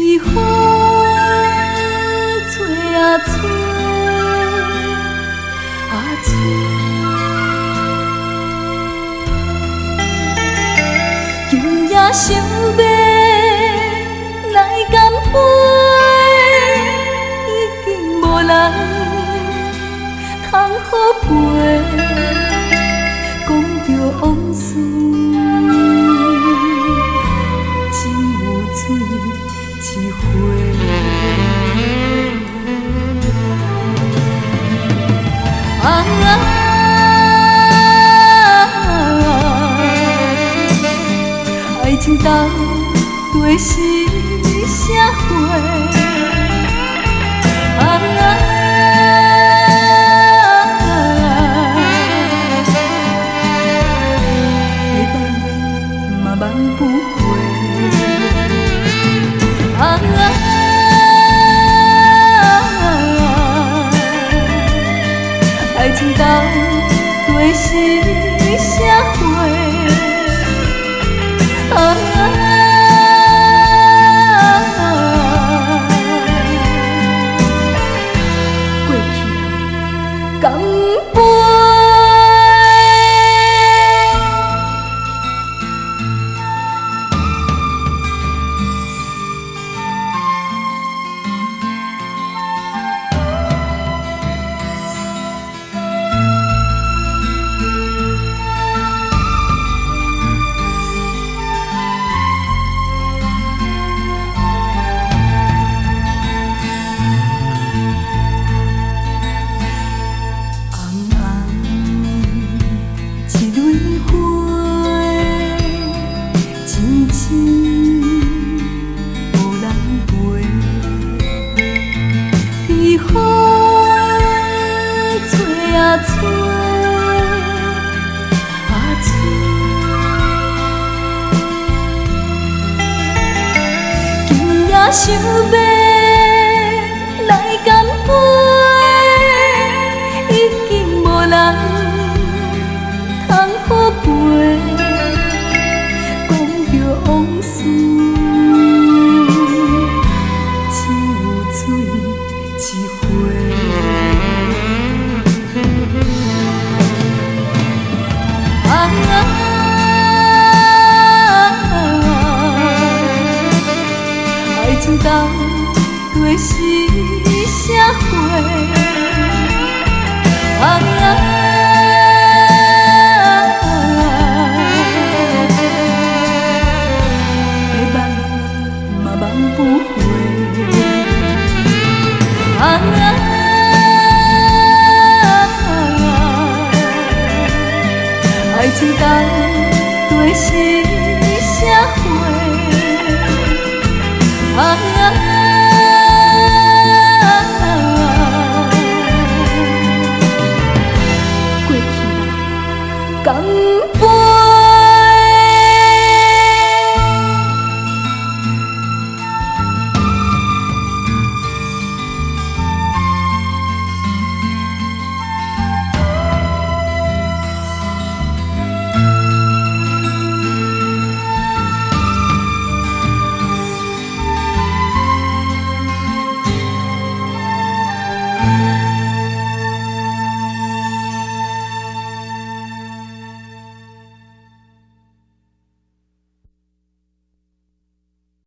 是风吹啊吹啊吹，今夜想要来干杯，已经无人通好陪，讲着往事。一回，爱情到底是啥货？会挽嘛挽不回。爱情到底是啥货？过去啊，干杯！吹啊吹，今夜想要来干杯，已经无人通好陪，讲着往事，只有水一回。爱情到底是啥货？要挽嘛挽不回。爱情到底是